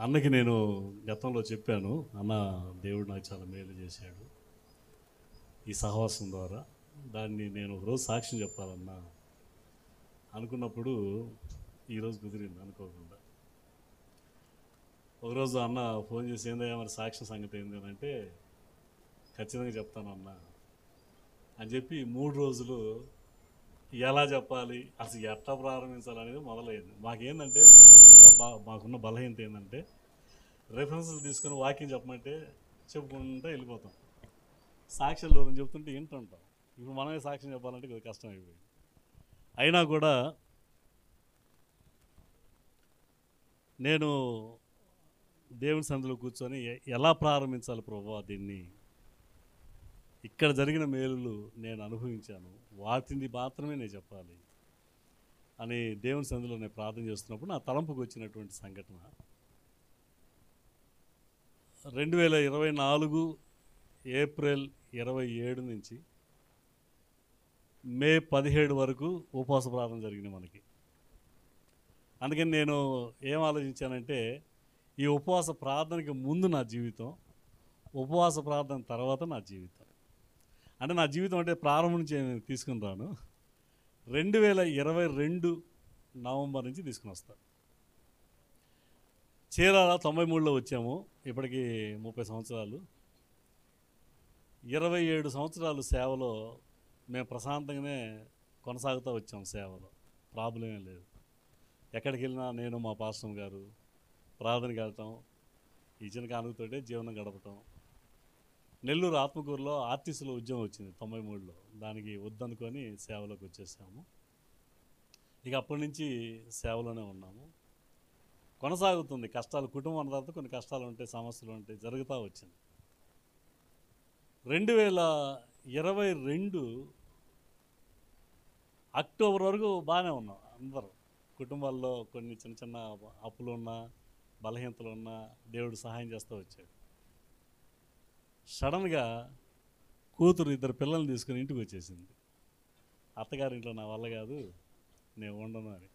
అన్నకి నేను గతంలో చెప్పాను. అన్న, దేవుడు నాకు చాలా మేలు చేశాడు ఈ సహవాసం ద్వారా. దాన్ని నేను ఒకరోజు సాక్ష్యం చెప్పాలన్నా అనుకున్నప్పుడు ఈరోజు కుదిరింది అనుకోకుండా. ఒకరోజు అన్న ఫోన్ చేసి, ఏందయ్యా మరి సాక్ష్యం సంగతి ఏంది అని అంటే, ఖచ్చితంగా చెప్తాను అన్న అని చెప్పి 3 రోజులు ఎలా చెప్పాలి, అసలు ఎట్లా ప్రారంభించాలి అనేది మొదలైంది. మాకేందంటే సేవకులుగా మాకున్న బలహీనత ఏంటంటే, రెఫరెన్స్లు తీసుకొని వాక్యం చెప్పమంటే చెప్పుకుంటూ వెళ్ళిపోతాం. సాక్ష్యాలు ఎవరైనా చెప్తుంటే వింటుంటాం. ఇప్పుడు మనమే సాక్ష్యం చెప్పాలంటే కొద్దిగా కష్టం అయిపోయింది. అయినా కూడా నేను దేవుని సన్నిధిలో కూర్చొని ఎలా ప్రారంభించాలి ప్రభువా దీన్ని, ఇక్కడ జరిగిన మేలులు నేను అనుభవించాను, వాటిని మాత్రమే నేను చెప్పాలి అని దేవుని సన్నిధిలో నేను ప్రార్థన చేస్తున్నప్పుడు నా తలంపుకు వచ్చినటువంటి సంఘటన 2024 ఏప్రిల్ 27 నుంచి మే 17 వరకు ఉపవాస ప్రార్థన జరిగింది మనకి. అందుకని నేను ఏం ఆలోచించానంటే, ఈ ఉపవాస ప్రార్థనకి ముందు నా జీవితం, ఉపవాస ప్రార్థన తర్వాత నా జీవితం. అంటే నా జీవితం అంటే ప్రారంభం నుంచి నేను తీసుకుని రాను, 2022 నవంబర్ నుంచి తీసుకుని వస్తాను. చీరాల 93లో వచ్చాము, ఇప్పటికి 30 సంవత్సరాలు. 27 సంవత్సరాలు సేవలో మేము ప్రశాంతంగానే కొనసాగుతూ వచ్చాం. సేవలో ప్రాబ్లం ఏం లేదు. ఎక్కడికి వెళ్ళినా నేను మా పాస్టర్ గారు ప్రార్థనకి వెళ్తాం, ఇచ్చిన కానుకతోటే జీవనం గడపటం. నెల్లూరు ఆత్మకూరులో ఆర్టీసీలో ఉద్యోగం వచ్చింది 93లో, దానికి వద్దనుకొని సేవలోకి వచ్చేసాము. ఇక అప్పటి నుంచి సేవలోనే ఉన్నాము, కొనసాగుతుంది. కష్టాలు, కుటుంబం అన్న తర్వాత కొన్ని కష్టాలు ఉంటాయి, సమస్యలు ఉంటాయి, జరుగుతూ వచ్చింది. 2022 అక్టోబర్ వరకు బాగానే ఉన్నాం అందరూ. కుటుంబాల్లో కొన్ని చిన్న చిన్న అప్పులు ఉన్నా, బలహీనతలు ఉన్నా దేవుడు సహాయం చేస్తూ వచ్చాడు. సడన్గా కూతురు 2 పిల్లల్ని తీసుకుని ఇంటికి వచ్చేసింది. అత్తగారింట్లో నా వల్ల కాదు, నేను ఉండను అని.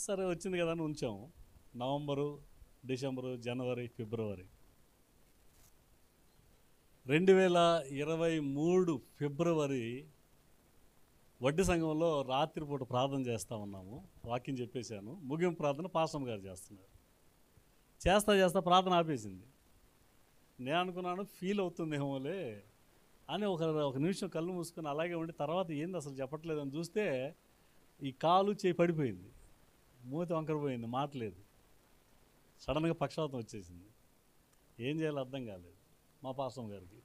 సరే వచ్చింది కదా అని ఉంచాము. నవంబరు, డిసెంబరు, జనవరి, ఫిబ్రవరి. 2023 ఫిబ్రవరి వడ్డీ సంఘంలో రాత్రిపూట ప్రార్థన చేస్తూ ఉన్నాము. వాక్యం చెప్పేశాను, ముగింపు ప్రార్థన పాస్టర్ గారు చేస్తున్నారు. చేస్తా ప్రార్థన ఆపేసింది. నేను అనుకున్నాను ఫీల్ అవుతుందేమోలే అని ఒక నిమిషం కళ్ళు మూసుకొని అలాగే ఉండి, తర్వాత ఏంది అసలు చెప్పట్లేదని చూస్తే ఈ కాలు చేయి పడిపోయింది, మూతి వంకరపోయింది, మాటలేదు. సడన్గా పక్షవాతం వచ్చేసింది. ఏం చేయాలో అర్థం కాలేదు మా పాస్టర్ గారికి.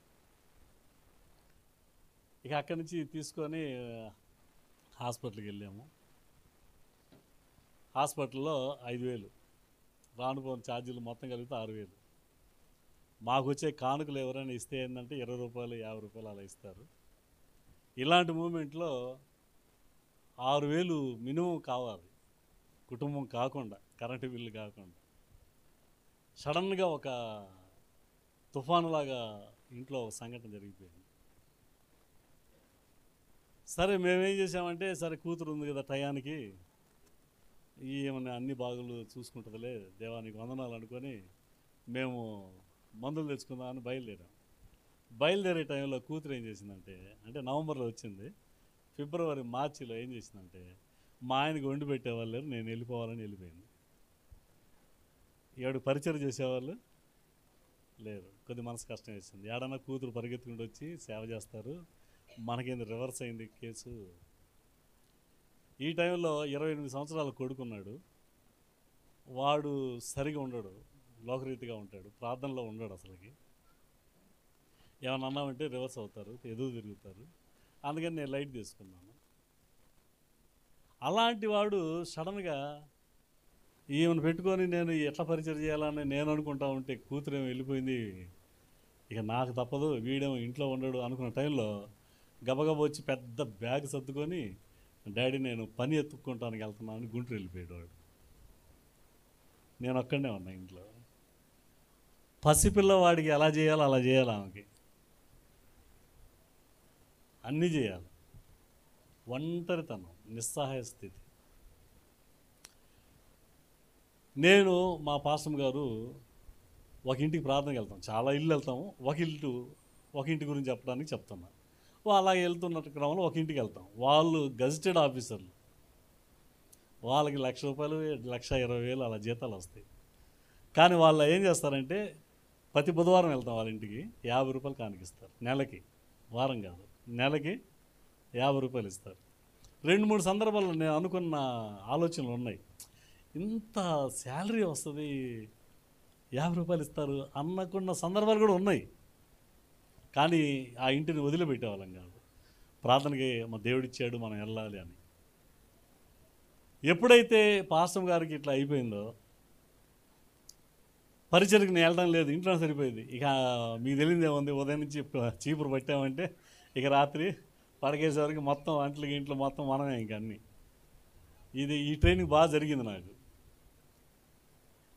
ఇక అక్కడి నుంచి తీసుకొని హాస్పిటల్కి వెళ్ళాము. హాస్పిటల్లో 5,000 రానుపోని ఛార్జీలు మొత్తం కలిపితే 6,000. మాకు వచ్చే కానుకలు ఎవరైనా ఇస్తే ఏంటంటే 20 రూపాయలు, 50 రూపాయలు అలా ఇస్తారు. ఇలాంటి మూమెంట్లో 6,000 మినిమం కావాలి, కుటుంబం కాకుండా, కరెంటు బిల్లు కాకుండా. సడన్గా ఒక తుఫానులాగా ఇంట్లో ఒక సంఘటన జరిగిపోయింది. సరే మేమేం చేసామంటే, సరే కూతురు ఉంది కదా టయానికి, ఏమన్నా అన్ని బాగులు చూసుకుంటుందిలే, దేవానికి వందనాలు అనుకొని మేము మందులు తెచ్చుకుందామని బయలుదేరే టైంలో కూతురు ఏం చేసిందంటే, అంటే నవంబర్లో వచ్చింది, ఫిబ్రవరి మార్చిలో ఏం చేసిందంటే, మా ఆయనకి వండి పెట్టేవాళ్ళు లేరు, నేను వెళ్ళిపోవాలని వెళ్ళిపోయింది. ఏడు పరిచయం చేసేవాళ్ళు లేరు. కొద్ది మనసు కష్టం వేసింది. ఏడన్నా కూతురు పరిగెత్తుకుంటూ వచ్చి సేవ చేస్తారు, మనకేంది రివర్స్ అయింది కేసు. ఈ టైంలో 28 సంవత్సరాల కొడుకున్నాడు. వాడు సరిగా ఉండడు, లోకరీతిగా ఉంటాడు, ప్రార్థనలో ఉండడు అసలుకి. ఏమన్నా అన్నామంటే రివర్స్ అవుతారు, ఎదురు తిరుగుతారు. అందుకని నేను లైట్ తీసుకున్నాను. అలాంటి వాడు సడన్గా ఈమెను పెట్టుకొని నేను ఎట్లా పరిచయం చేయాలని నేను అనుకుంటా ఉంటే, కూతురేమో వెళ్ళిపోయింది, ఇక నాకు తప్పదు, వీడేమో ఇంట్లో ఉండడు అనుకున్న టైంలో గబగబా వచ్చి పెద్ద బ్యాగ్ సర్దుకొని, డాడీ నేను పని ఎత్తుక్కుంటానికి వెళ్తున్నానని గుంటూరు వెళ్ళిపోయాడు వాడు. నేను ఒక్కడనే ఉన్నా ఇంట్లో. పసిపిల్లవాడికి ఎలా చేయాలో అలా చేయాలి, ఆమెకి అన్నీ చేయాలి. ఒంటరితనం, నిస్సహాయ స్థితి. నేను మా పాస్టర్ గారు ఒక ఇంటికి ప్రార్థనకి వెళ్తాం, చాలా ఇల్లు వెళ్తాము, ఒక ఇంటి గురించి చెప్పడానికి చెప్తున్నా. అలా వెళ్తున్న క్రమంలో ఒక ఇంటికి వెళ్తాం. వాళ్ళు గజిటెడ్ ఆఫీసర్లు, వాళ్ళకి ₹1,00,000 1,20,000 అలా జీతాలు వస్తాయి. కానీ వాళ్ళు ఏం చేస్తారంటే ప్రతి బుధవారం వెళ్తాం వాళ్ళ ఇంటికి, ₹50 కానికిస్తారు నెలకి, వారం కాదు నెలకి ₹50 ఇస్తారు. 2-3 సందర్భాల్లో నేను అనుకున్న ఆలోచనలు ఉన్నాయి, ఇంత శాలరీ వస్తుంది ₹50 ఇస్తారు అనుకున్న సందర్భాలు కూడా ఉన్నాయి. కానీ ఆ ఇంటిని వదిలిపెట్టేవాళ్ళం కాదు. ప్రార్థనకి మా దేవుడిచ్చాడు, మనం వెళ్ళాలి అని. ఎప్పుడైతే పాస్టర్ గారికి ఇట్లా అయిపోయిందో, పరిచయకి నేను వెళ్ళడం లేదు, ఇంట్లో సరిపోయింది. ఇక మీకు తెలియదు ఏముంది, ఉదయం నుంచి చీపురు పట్టామంటే ఇక రాత్రి పడకేసేవరకు మొత్తం ఇంట్లో మొత్తం మనమే ఇంక అన్నీ. ఈ ట్రైనింగ్ బాగా జరిగింది నాకు.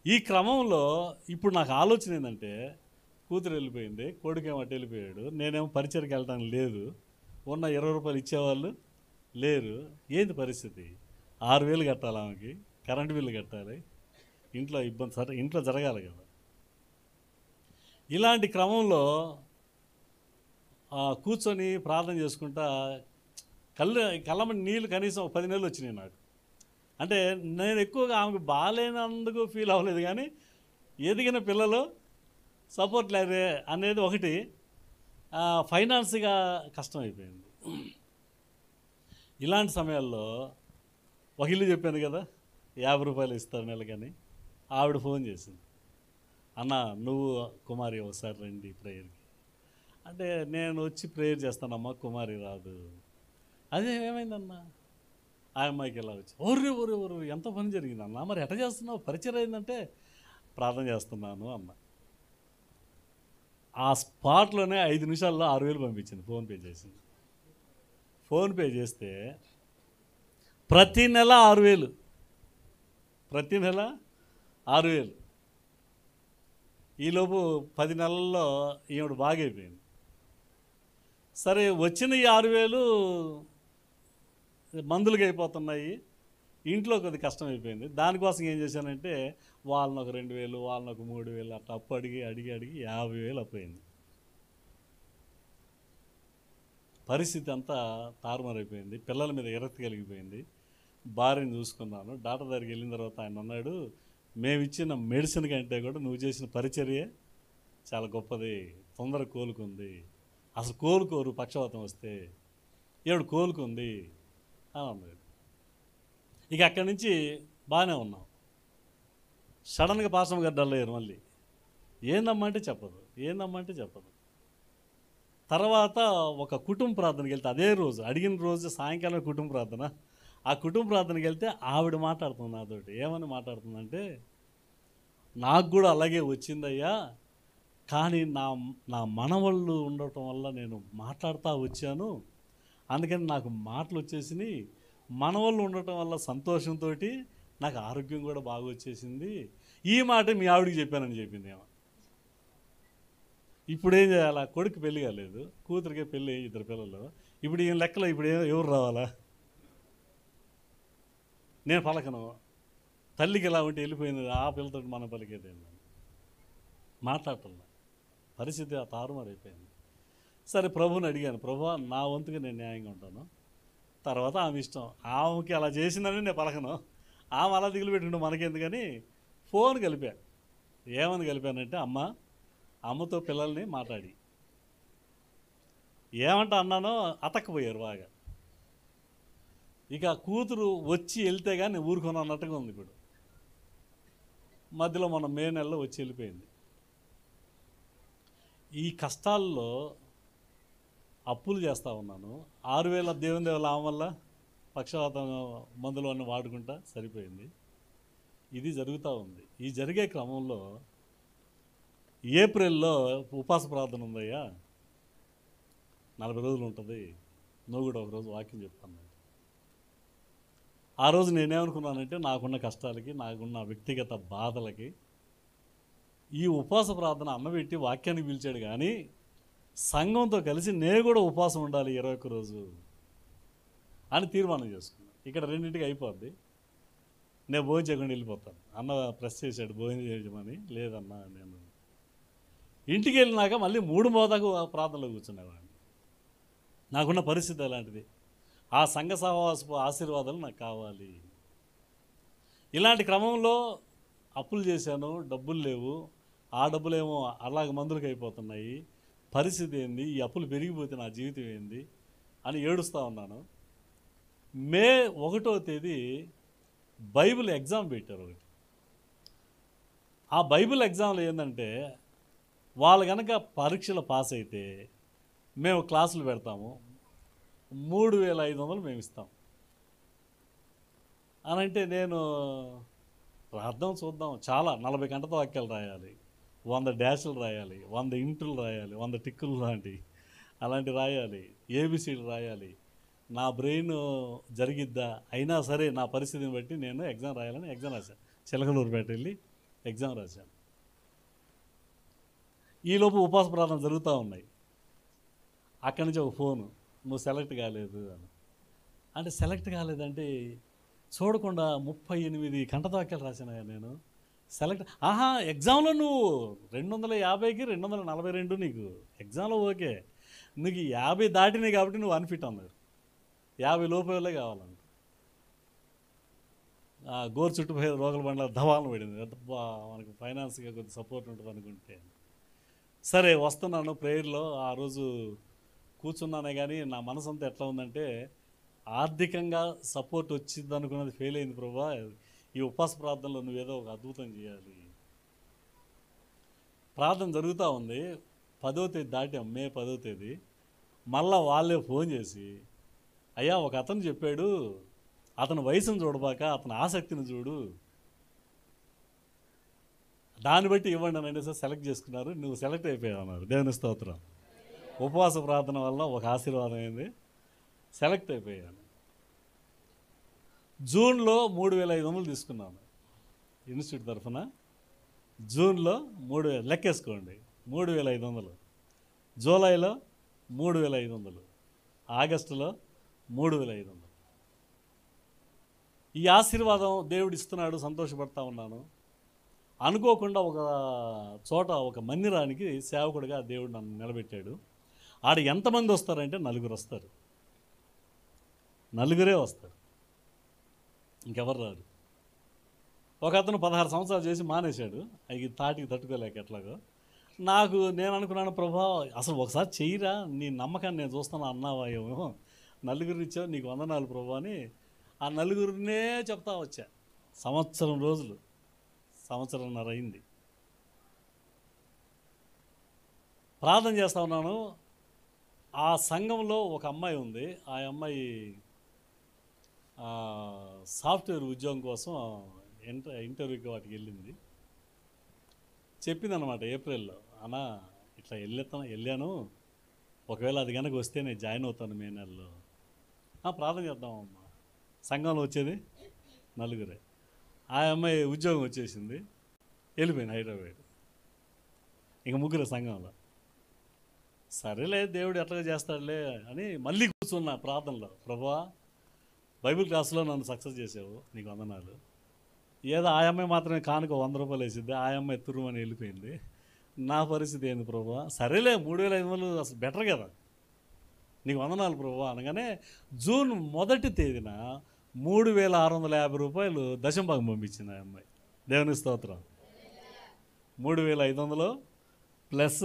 ఈ క్రమంలో ఇప్పుడు నాకు ఆలోచన ఏంటంటే, కూతురు వెళ్ళిపోయింది, కొడుకేమో అటు వెళ్ళిపోయాడు, నేనేమో పరిచయకి వెళ్ళడానికి లేదు, ఉన్న ₹20 ఇచ్చేవాళ్ళు లేరు. ఏంది పరిస్థితి? 6,000 కట్టాలి ఆమెకి, కరెంటు బిల్లు కట్టాలి, ఇంట్లో ఇబ్బంది, సరే ఇంట్లో జరగాలి కదా. ఇలాంటి క్రమంలో కూర్చొని ప్రార్థన చేసుకుంటా కళ్ళమని నీళ్ళు కనీసం 10 నెలలు వచ్చినాయి నాకు. అంటే నేను ఎక్కువగా ఆమెకు బాగాలేనందుకు ఫీల్ అవ్వలేదు, కానీ ఎదిగిన పిల్లలు సపోర్ట్ లేదే అనేది ఒకటి, ఫైనాన్స్గా కష్టమైపోయింది. ఇలాంటి సమయాల్లో ఒక ఇల్లు చెప్పాను కదా, ₹50 ఇస్తారు నెలకని, ఆవిడ ఫోన్ చేసింది, అన్న నువ్వు కుమారి ఒకసారి రండి ప్రేయర్కి అంటే. నేను వచ్చి ప్రేయర్ చేస్తానమ్మా, కుమారి రాదు. అదే ఏమైందన్నా, ఆ అమ్మాయికి ఎలా వచ్చి ఒర్రు ఎంత పని జరిగిందన్న, మరి ఎట్లా చేస్తున్నావు, పరిచయం అయిందంటే ప్రార్థన చేస్తున్నాను అన్న. ఆ స్పాట్లోనే 5 నిమిషాల్లో 6,000 పంపించింది, ఫోన్పే చేసింది. ఫోన్పే చేస్తే ప్రతి నెల 6,000, ప్రతి నెల 6,000. ఈలోపు 10 నెలల్లో ఈవిడ బాగైపోయింది. సరే వచ్చిన ఈ 6,000 మందులకి అయిపోతున్నాయి, ఇంట్లో కొద్ది కష్టం అయిపోయింది. దానికోసం ఏం చేశానంటే, వాళ్ళని ఒక 2,000, వాళ్ళని ఒక 3,000 అట్లా అప్పు అడిగి 50,000 అప్పు అయింది. పరిస్థితి అంతా తారుమారైపోయింది, పిల్లల మీద విరక్తి కలిగిపోయింది. భార్యను చూసుకున్నాను. డాక్టర్ దగ్గరికి వెళ్ళిన తర్వాత ఆయన అన్నాడు, మేము ఇచ్చిన మెడిసిన్ కంటే కూడా నువ్వు చేసిన పరిచర్యే చాలా గొప్పది, తొందరగా కోలుకుంది, అసలు కోలుకోరు పక్షవాతం వస్తే, ఏడు కోలుకుంది అని అన్నాడు. ఇక అక్కడి నుంచి బాగానే ఉన్నాం. సడన్గా పాస్టర్ గారు డల్ అయ్యారు. మళ్ళీ ఏందమ్మంటే చెప్పదు. తర్వాత ఒక కుటుంబ ప్రార్థనకి వెళ్తే, అదే రోజు అడిగిన రోజు సాయంకాలం కుటుంబ ప్రార్థన, ఆ కుటుంబ ప్రార్థనకి వెళ్తే ఆవిడ మాట్లాడుతుంది నాతోటి. ఏమని మాట్లాడుతుందంటే, నాకు కూడా అలాగే వచ్చిందయ్యా, కానీ నా మనవళ్ళు ఉండటం వల్ల నేను మాట్లాడుతూ వచ్చాను, అందుకని నాకు మాటలు వచ్చేసినాయి, మనవళ్ళు ఉండటం వల్ల సంతోషంతో నాకు ఆరోగ్యం కూడా బాగా వచ్చేసింది, ఈ మాట మీ ఆవిడికి చెప్పానని చెప్పింది ఏమో. ఇప్పుడు ఏం చేయాలా, కొడుకు పెళ్ళి కాలేదు, కూతురికే పెళ్ళి, 2 పిల్లలు. ఇప్పుడు ఈ లెక్కలో ఇప్పుడు ఎవరు రావాలా? నేను పలకను, తల్లికి ఎలా ఉంటే వెళ్ళిపోయింది, ఆ పిల్లతో మనం పలికేదేందని మాట్లాడటంలా. పరిస్థితి ఆ తారుమారైపోయింది. సరే ప్రభుని అడిగాను, ప్రభు నా వంతుగా నేను న్యాయంగా ఉంటాను, తర్వాత ఆమె ఇష్టం, ఆమెకి అలా చేసిందని నేను పలకను, ఆమె అలా దిగులు పెట్టుకుంటే మనకెందుకని ఫోన్ కలిపాను. ఏమని కలిపానంటే, అమ్మతో పిల్లల్ని మాట్లాడి ఏమంటా అన్నానో అతక్కపోయారు బాగా. ఇక కూతురు వచ్చి వెళ్తే కానీ ఊరుకొని అన్నట్టుగా ఉంది. ఇప్పుడు మధ్యలో మన మే నెలలో వచ్చి వెళ్ళిపోయింది. ఈ కష్టాల్లో అప్పులు చేస్తూ ఉన్నాను. 6,000 దేవుని ఆమె వల్ల పక్షవాతం మందులు అన్నీ వాడుకుంటా సరిపోయింది. ఇది జరుగుతూ ఉంది. ఈ జరిగే క్రమంలో ఏప్రిల్లో ఉపవాస ప్రార్థన ఉందయ్యా, 40 రోజులు ఉంటుంది, నువ్వు కూడా ఒకరోజు వాక్యం చెప్తాను. ఆ రోజు నేనేమనుకున్నానంటే, నాకున్న కష్టాలకి, నాకున్న వ్యక్తిగత బాధలకి ఈ ఉపవాస ప్రార్థన అన్నబెట్టి వాక్యానికి పిలిచాడు, కానీ సంఘంతో కలిసి నేను కూడా ఉపవాసం ఉండాలి 21 రోజు అని తీర్మానం చేసుకున్నాను. ఇక్కడ రెండింటికి అయిపోద్ది. నేను భోజనం చేయకుండా వెళ్ళిపోతాను. అన్న ప్రెస్ చేశాడు భోజనం చేయమని. లేదన్నా నేను ఇంటికి వెళ్ళినాక మళ్ళీ 3 మోదాకు ప్రార్థనలో కూర్చునేవాడిని. నాకున్న పరిస్థితి అలాంటిది. ఆ సంఘ సహవాసపు ఆశీర్వాదాలు నాకు కావాలి. ఇలాంటి క్రమంలో అప్పులు చేశాను, డబ్బులు లేవు. ఆ డబ్బులేమో అలాగ మందులకు అయిపోతున్నాయి. పరిస్థితి ఏంది, ఈ అప్పులు పెరిగిపోతే నా జీవితం ఏంది అని ఏడుస్తూ ఉన్నాను. మే 1వ తేదీ బైబిల్ ఎగ్జామ్ పెట్టారు ఒకటి. ఆ బైబిల్ ఎగ్జామ్లో ఏంటంటే వాళ్ళు కనుక పరీక్షలు పాస్ అయితే మేము క్లాసులు పెడతాము, 3500 మేము ఇస్తాం అని అంటే నేను రాద్దాం చూద్దాం. చాలా 40 గంటతో వాక్యాలు రాయాలి, 100 డాష్లు రాయాలి, 100 ఇంటులు రాయాలి, 100 టిక్కులు అలాంటివి రాయాలి, ఏబిసిలు రాయాలి. నా బ్రెయిన్ జరిగిద్దా? అయినా సరే నా పరిస్థితిని బట్టి నేను ఎగ్జామ్ రాయాలని ఎగ్జామ్ రాశాను. చిలకలూరుపేట వెళ్ళి ఎగ్జామ్ రాశాను. ఈలోపు ఉపవాస ప్రార్థన జరుగుతూ ఉన్నాయి. అక్కడి నుంచి ఒక ఫోను, నువ్వు సెలెక్ట్ కాలేదు అని. అంటే సెలెక్ట్ కాలేదంటే చూడకుండా 38 కంటత వాక్యాలు రాశాను నేను. సెలెక్ట్ ఎగ్జామ్లో నువ్వు 250కి 242 నీకు ఎగ్జామ్లో ఓకే, నీకు 50 దాటినాయి కాబట్టి నువ్వు అన్ఫిట్ అన్నారు. 50 లోపలే కావాలంట. గోరు చుట్టుపోయే రోగుల బండ్ల దవాలను పడింది. మనకు ఫైనాన్స్గా కొద్ది సపోర్ట్ ఉంటుంది అనుకుంటే సరే వస్తున్నాను. ప్రేయర్లో ఆ రోజు కూర్చున్నానే కానీ నా మనసు అంతా ఎట్లా ఉందంటే ఆర్థికంగా సపోర్ట్ వచ్చింది అనుకున్నది ఫెయిల్ అయింది. ప్రభా, ఈ ఉపవాస ప్రార్థనలో నువ్వేదో ఒక అద్భుతం చేయాలి. ప్రార్థన జరుగుతూ ఉంది. 10వ తేదీ దాటాం, మే 10వ తేదీ. మళ్ళా వాళ్ళే ఫోన్ చేసి, అయ్యా ఒక అతను చెప్పాడు, అతని వయసును చూడబాక అతని ఆసక్తిని చూడు, దాన్ని బట్టి ఇవ్వండి అని సార్ సెలెక్ట్ చేసుకున్నారు. నువ్వు సెలెక్ట్ అయిపోయావు అన్నారు. దేవుని స్తోత్రం. ఉపవాస ప్రార్థన వల్ల ఒక ఆశీర్వాదం అయింది, సెలెక్ట్ అయిపోయాను. జూన్లో 3500 తీసుకున్నాను ఇన్స్టిట్యూట్ తరఫున. జూన్లో 3000 లెక్కేసుకోండి, 3500. జూలైలో 3500, ఆగస్టులో 3500. ఈ ఆశీర్వాదం దేవుడు ఇస్తున్నాడు, సంతోషపడతా ఉన్నాను. అనుకోకుండా ఒక చోట ఒక మందిరానికి సేవకుడిగా దేవుడు నన్ను నిలబెట్టాడు. ఆడ ఎంతమంది వస్తారంటే 4 వస్తారు, 4 వస్తారు, ఇంకెవరు రారు. ఒక అతను 16 సంవత్సరాలు చేసి మానేశాడు, అవి తాటికి తట్టుకోలేక ఎట్లాగో. నేను అనుకున్నాను, ప్రభా అసలు ఒకసారి చెయ్యిరా, నీ నమ్మకాన్ని నేను చూస్తాను అన్నావా ఏమో, 4 ఇచ్చావు, నీకు వందనాలు ప్రభా అని ఆ 4 చెప్తా వచ్చా. సంవత్సరం రోజులు, సంవత్సరంన్నర అయింది. ప్రార్థన చేస్తూ ఉన్నాను. ఆ సంఘంలో ఒక అమ్మాయి ఉంది. ఆ అమ్మాయి సాఫ్ట్వేర్ ఉద్యోగం కోసం ఇంటర్వ్యూకి వాటికి వెళ్ళింది. చెప్పిందనమాట ఏప్రిల్లో, అన్నా ఇట్లా వెళ్ళాను, ఒకవేళ అది కనుక వస్తే నేను జాయిన్ అవుతాను మే నెలలో. ప్రార్థన చేద్దామమ్మా. సంఘంలో వచ్చేది 4. ఆ అమ్మాయి ఉద్యోగం వచ్చేసింది, వెళ్ళిపోయింది హైదరాబాద్. ఇంక 3 సంఘంలో. సరేలే దేవుడు ఎట్లా చేస్తాడులే అని మళ్ళీ కూర్చున్నా ప్రార్థనలో. ప్రభా, బైబిల్ క్లాస్లో నన్ను సక్సెస్ చేసావు, నీకు వందనాలు. ఏదో ఆ అమ్మాయి మాత్రమే కానుక 100 రూపాయలు వేసిద్ది, ఆ అమ్మాయి తురుమని వెళ్ళిపోయింది. నా పరిస్థితి ఏంది ప్రభా? సరేలే 3500 అసలు బెటర్ కదా, నీకు వందనాలు ప్రభా అనగానే జూన్ 1వ తేదీన 3650 రూపాయలు దశంభాగం పంపించింది ఆ అమ్మాయి. దేవుని స్తోత్రం. 3500 ప్లస్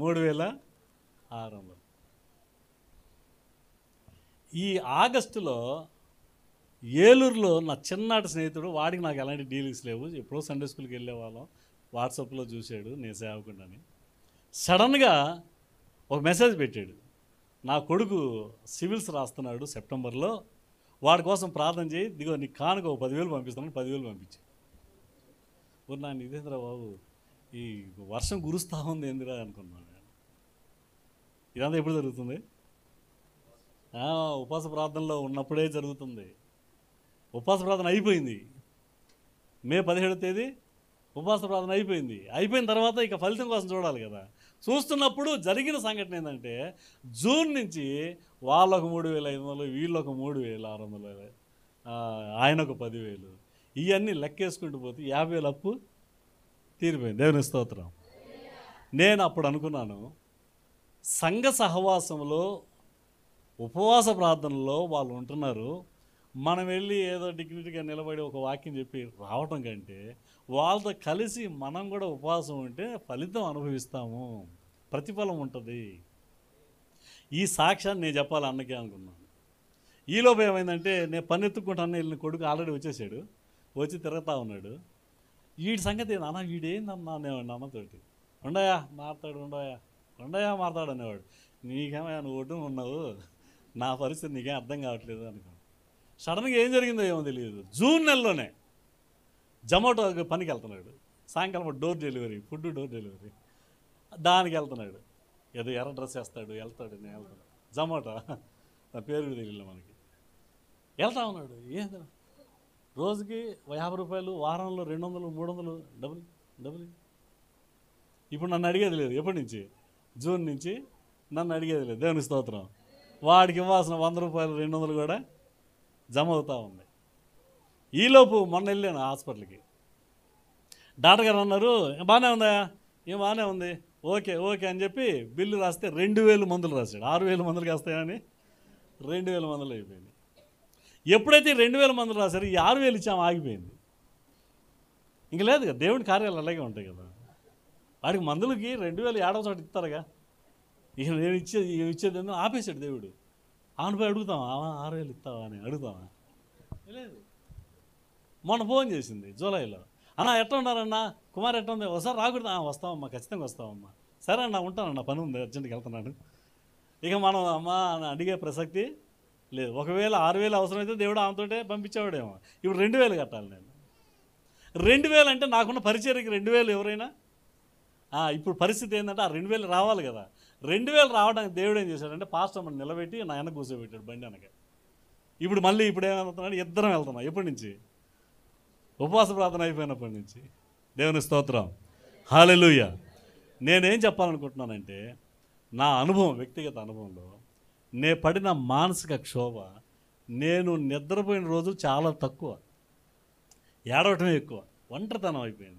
3600. ఈ ఆగస్టులో ఏలూరులో నా చిన్ననాటి స్నేహితుడు, వాడికి నాకు ఎలాంటి డీలింగ్స్ లేవు, ఎప్పుడో సండే స్కూల్కి వెళ్ళేవాళ్ళం, వాట్సాప్లో చూశాడు నేను సేవకుండాని. సడన్గా ఒక మెసేజ్ పెట్టాడు, నా కొడుకు సివిల్స్ రాస్తున్నాడు సెప్టెంబర్లో, వాడి కోసం ప్రార్థన చేయి, దిగో నీకు కానుక 10,000 పంపిస్తానని 10,000 పంపించాను. నాన్న ఇదేంద్రా బాబు, ఈ వర్షం కురుస్తూ ఉంది ఏందిరా అనుకున్నాను. ఇదంతా ఎప్పుడు జరుగుతుంది? ఉపవాస ప్రార్థనలో ఉన్నప్పుడే జరుగుతుంది. ఉపవాస ప్రార్థన అయిపోయింది, మే 17వ తేదీ ఉపవాస ప్రార్థన అయిపోయింది. అయిపోయిన తర్వాత ఇక ఫలితం కోసం చూడాలి కదా. చూస్తున్నప్పుడు జరిగిన సంఘటన ఏంటంటే, జూన్ నుంచి వాళ్ళకు 3500, వీళ్ళొక 3600, ఆయన ఒక 10,000, ఇవన్నీ లెక్కేసుకుంటూ పోతే 50,000 అప్పు తీరిపోయింది. దేవుని స్తోత్రం. నేను అప్పుడు అనుకున్నాను, సంఘ సహవాసంలో ఉపవాస ప్రార్థనలో వాళ్ళు ఉంటున్నారు, మనం వెళ్ళి ఏదో డిగ్నిటీగా నిలబడి ఒక వాక్యం చెప్పి రావటం కంటే వాళ్ళతో కలిసి మనం కూడా ఉపవాసం ఉంటే ఫలితం అనుభవిస్తాము, ప్రతిఫలం ఉంటుంది. ఈ సాక్ష్యాన్ని నేను చెప్పాలి అన్నకే అనుకున్నాను. ఈలోపు ఏమైందంటే, నేను పని ఎత్తుకుంటాను వెళ్ళిన కొడుకు ఆల్రెడీ వచ్చేసాడు, వచ్చి తిరుగుతూ ఉన్నాడు. వీడి సంగతి నాన్న వీడేందన్నా అనేవాడు అన్నతోటి. ఉండయా మారతాడు అనేవాడు. నీకేమయ్యా నువ్వు ఒడ్డు ఉన్నావు, నా పరిస్థితి నీకేం అర్థం కావట్లేదు అనుకో. సడన్గా ఏం జరిగిందో ఏమో తెలియదు, జూన్ నెలలోనే జొమాటో పనికి వెళ్తున్నాడు. సాయంకాలం door delivery, food door delivery, దానికి వెళ్తున్నాడు. ఏదో ఎర్ర డ్రెస్ వేస్తాడు, వెళ్తాడు. నేను వెళ్తాను జొమాటో, నా పేరు తెలియదు మనకి. వెళ్తా ఉన్నాడు. ఏంది రోజుకి 50 రూపాయలు, వారంలో 200, 300 డబ్బులు. ఇప్పుడు నన్ను అడిగేది లేదు. ఎప్పటి నుంచి? జూన్ నుంచి నన్ను అడిగేది లేదు. దేవుని స్తోత్రం. వాడికి ఇవ్వాల్సిన 100 రూపాయలు, 200 కూడా జమ అవుతూ ఉంది. ఈలోపు మొన్న వెళ్ళాను హాస్పిటల్కి. డాక్టర్ గారు అన్నారు, బాగానే ఉందా? ఏం బాగానే ఉంది, ఓకే అని చెప్పి బిల్లు రాస్తే 2,000 మందులు రాశాడు. 6,000 మందులకి వస్తాయని 2,000 మందులు అయిపోయింది. ఎప్పుడైతే 2,000 మందులు రాశారు, ఈ 6,000 ఇచ్చాము ఆగిపోయింది. ఇంక లేదు కదా, దేవుడి కార్యాలు అలాగే ఉంటాయి కదా. వాడికి మందులకి 2,000 ఏడవ చోట ఇస్తారుగా. ఇక నేను ఇచ్చేది ఏంటో ఆపేశాడు దేవుడు. ఆమెపై అడుగుతావా, 6,000 ఇస్తావా అని అడుగుతావా? లేదు. మొన్న ఫోన్ చేసింది జూలైలో, అన్న ఎట్లా ఉన్నారన్నా, కుమార్ ఎట్లా ఉంది, ఒకసారి రాకూడదు? వస్తామమ్మా, ఖచ్చితంగా వస్తామమ్మా. సరే అన్న ఉంటానన్నా, పని ఉంది, అర్జెంట్కి వెళ్తున్నాడు. ఇక మనం అమ్మా అని అడిగే ప్రసక్తి లేదు. ఒకవేళ 6,000 అవసరమైతే దేవుడు ఆమెతోటే పంపించేవాడేమో. ఇప్పుడు 2,000 కట్టాలి నేను. 2,000 అంటే నాకున్న పరిచర్యకి 2,000 ఎవరైనా. ఇప్పుడు పరిస్థితి ఏంటంటే ఆ 2,000 రావాలి కదా. 2,000 రావడానికి దేవుడు ఏం చేశాడంటే, పాస్టర్ మనం నిలబెట్టి నా వెనక కూర్చోబెట్టాడు బండి వెనక. ఇప్పుడు ఏమవుతున్నాడు, ఇద్దరం వెళ్తున్నాం. ఎప్పటి నుంచి? ఉపవాస ప్రార్థన అయిపోయినప్పటి నుంచి. దేవుని స్తోత్రం, హల్లెలూయా. నేనేం చెప్పాలనుకుంటున్నానంటే, నా అనుభవం, వ్యక్తిగత అనుభవంలో నేను పడిన మానసిక క్షోభ, నేను నిద్రపోయిన రోజు చాలా తక్కువ, ఏడవటమే ఎక్కువ, ఒంటరితనం అయిపోయింది.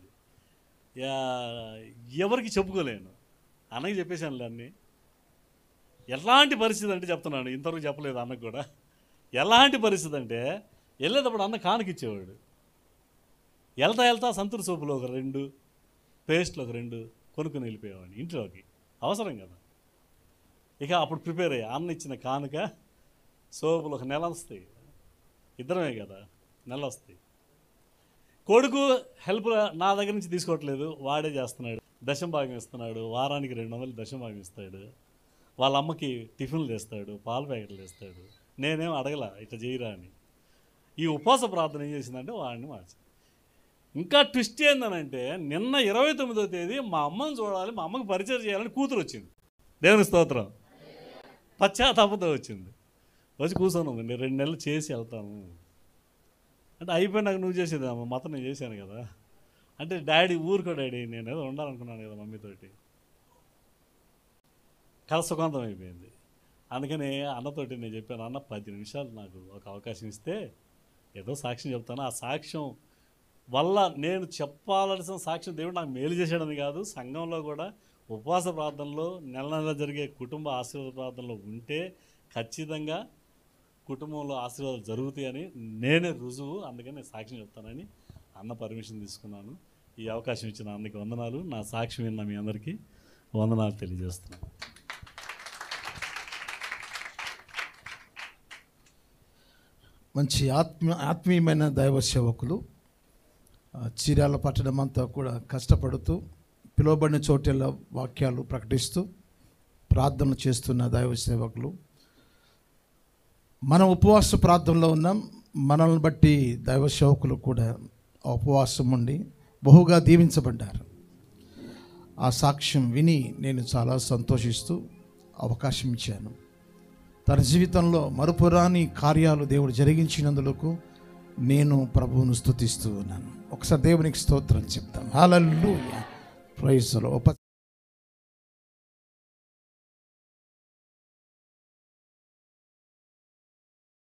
ఎవరికి చెప్పుకోలేను. అన్నకి చెప్పేశానులే అన్నీ. ఎలాంటి పరిస్థితి అంటే చెప్తున్నాను, ఇంతవరకు చెప్పలేదు అన్నకు కూడా. ఎలాంటి పరిస్థితి అంటే, వెళ్ళేటప్పుడు అన్న కానుకిచ్చేవాడు. వెళ్తా సంతూర్ సోపులు ఒక 2, పేస్ట్లు ఒక 2 కొనుక్కొని వెళ్ళిపోయేవాడిని ఇంట్లోకి, అవసరం కదా. ఇక అప్పుడు ప్రిపేర్ అయ్యా. అన్న ఇచ్చిన కానుక సోపులు ఒక నెల వస్తాయి, ఇద్దరమే కదా, నెల వస్తాయి. కొడుకు హెల్ప్ నా దగ్గర నుంచి తీసుకోవట్లేదు, వాడే చేస్తున్నాడు. దశం భాగం ఇస్తున్నాడు, వారానికి 200 దశం భాగం ఇస్తాడు. వాళ్ళ అమ్మకి టిఫిన్లు తెస్తాడు, పాల ప్యాకెట్లు తెస్తాడు. నేనేం అడగల ఇట్లా చేయరా అని. ఈ ఉపవాస ప్రార్థన ఏం చేసిందంటే వాడిని మార్చి. ఇంకా ట్విస్ట్ ఏందనంటే, నిన్న 29వ తేదీ మా అమ్మని చూడాలి, మా అమ్మకి పరిచయం చేయాలని కూతురు వచ్చింది. దేవుని స్తోత్రం. పశ్చాత్తాపంతో వచ్చింది. వచ్చి కూర్చొని ఉంది, నేను 2 నెలలు చేసి వెళ్తాను అంటే. అయిపోయినాక నువ్వు చేసేది అమ్మ, మొత్తం నేను చేశాను కదా అంటే. డాడీ ఊరుకో డాడీ, నేను ఏదో ఉండాలనుకున్నాను కదా మమ్మీతోటి. కథ సుఖాంతం అయిపోయింది. అందుకని అన్నతోటి నేను చెప్పాను, అన్న 10 నిమిషాలు నాకు ఒక అవకాశం ఇస్తే ఏదో సాక్ష్యం చెప్తాను. ఆ సాక్ష్యం వల్ల నేను చెప్పాల్సిన సాక్ష్యం దేవుడు నాకు మేలు చేశాడని కాదు, సంఘంలో కూడా ఉపవాస ప్రార్థనలో నెల జరిగే కుటుంబ ఆశీర్వాద ప్రార్థనలో ఉంటే ఖచ్చితంగా కుటుంబంలో ఆశీర్వాదాలు జరుగుతాయని నేనే రుజువు. అందుకని నేను సాక్ష్యం చెప్తానని అన్న పర్మిషన్ తీసుకున్నాను. ఈ అవకాశం ఇచ్చిన అన్నకి వందనాలు. నా సాక్ష్యం విన్న మీ అందరికీ వందనాలు తెలియజేస్తున్నాను. మంచి ఆత్మీయమైన దైవ సేవకులు చీరాల పట్టణం అంతా కూడా కష్టపడుతూ పిలువబడిన చోటల వాక్యాలు ప్రకటిస్తూ ప్రార్థనలు చేస్తున్న దైవ సేవకులు. మనం ఉపవాస ప్రార్థనలో ఉన్నాం. మనల్ని బట్టి దైవ సేవకులు కూడా ఉపవాసం ఉండి బహుగా దీవించబడ్డారు. ఆ సాక్ష్యం విని నేను చాలా సంతోషిస్తూ అవకాశం ఇచ్చాను. తన జీవితంలో మరుపురాని కార్యాలు దేవుడు జరిగించినందుకు నేను ప్రభువును స్తుతిస్తూ ఉన్నాను. ఒకసారి దేవునికి స్తోత్రం చెప్తాం. హల్లెలూయా, ప్రైజ్ ది లార్డ్.